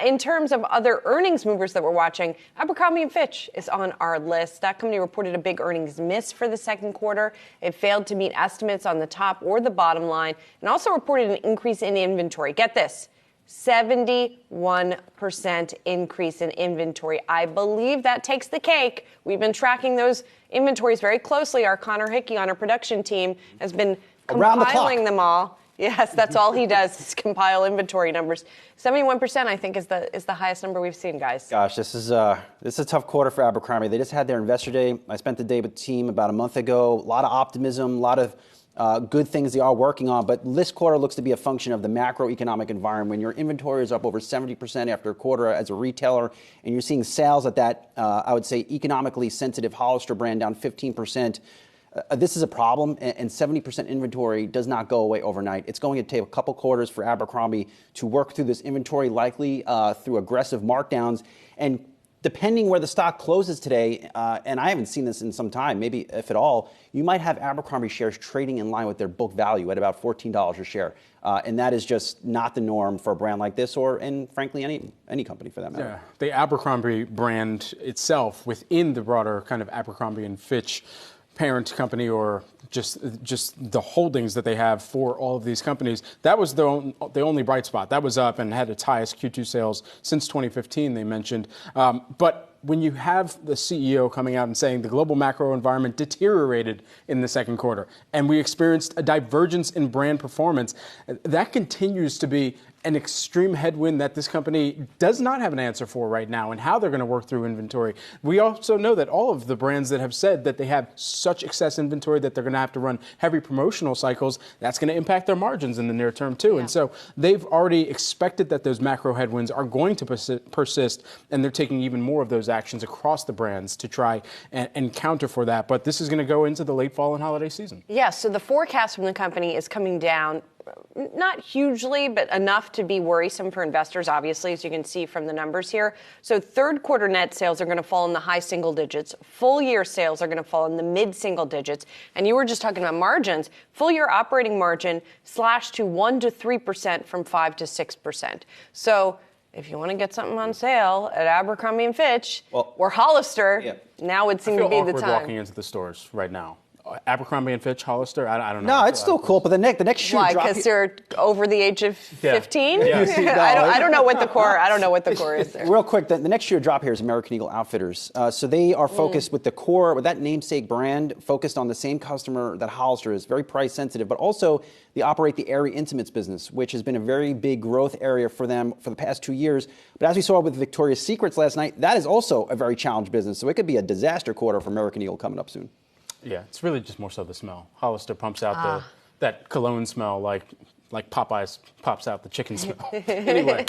In terms of other earnings movers that we're watching, Abercrombie Fitch is on our list. That company reported a big earnings miss for the second quarter. It failed to meet estimates on the top or the bottom line, and also reported an increase in inventory. Get this. 71% increase in inventory. I believe that takes the cake. We've been tracking those inventories very closely. Our Connor Hickey on our production team has been compiling them all. Yes, that's all he does is compile inventory numbers. 71%, I think, is the highest number we've seen, guys. Gosh, this is a tough quarter for Abercrombie. They just had their investor day. I spent the day with the team about a month ago. A lot of optimism, a lot of good things they are working on, but this quarter looks to be a function of the macroeconomic environment. When your inventory is up over 70% after a quarter as a retailer, and you're seeing sales at that, I would say, economically sensitive Hollister brand down 15%, this is a problem, and 70% inventory does not go away overnight. It's going to take a couple quarters for Abercrombie to work through this inventory, likely through aggressive markdowns. And depending where the stock closes today, and I haven't seen this in some time, maybe if at all, you might have Abercrombie shares trading in line with their book value at about $14 a share. And that is just not the norm for a brand like this and frankly, any company for that matter. Yeah, the Abercrombie brand itself within the broader kind of Abercrombie and Fitch parent company, or just the holdings that they have for all of these companies, that was the only bright spot. That was up and had its highest Q2 sales since 2015, they mentioned. But when you have the CEO coming out and saying the global macro environment deteriorated in the second quarter and we experienced a divergence in brand performance, that continues to be an extreme headwind that this company does not have an answer for right now, and how they're going to work through inventory. We also know that all of the brands that have said that they have such excess inventory that they're going to have to run heavy promotional cycles, that's going to impact their margins in the near term too. Yeah. And so they've already expected that those macro headwinds are going to persist, and they're taking even more of those actions across the brands to try and counter for that. But this is going to go into the late fall and holiday season. Yeah, so the forecast from the company is coming down, not hugely, but enough to be worrisome for investors, obviously, as you can see from the numbers here. So third quarter net sales are going to fall in the high single digits. Full year sales are going to fall in the mid single digits. And you were just talking about margins. Full year operating margin slashed to 1 to 3% from 5 to 6%. So if you want to get something on sale at Abercrombie & Fitch or Hollister, now would seem to be the time. Walking into the stores right now. Abercrombie & Fitch, Hollister, I don't know. No, it's still cool, but the next shoe drop. Why? Because they're over the age of 15? Yeah. I don't know what the core. I don't know what the core is there. Real quick, the next shoe drop here is American Eagle Outfitters. So they are focused with the core, with that namesake brand, focused on the same customer that Hollister is, very price sensitive, but also they operate the Aerie Intimates business, which has been a very big growth area for them for the past 2 years. But as we saw with Victoria's Secrets last night, that is also a very challenged business. So it could be a disaster quarter for American Eagle coming up soon. Yeah, it's really just more so the smell. Hollister pumps out that cologne smell like Popeyes pops out the chicken smell. Anyway.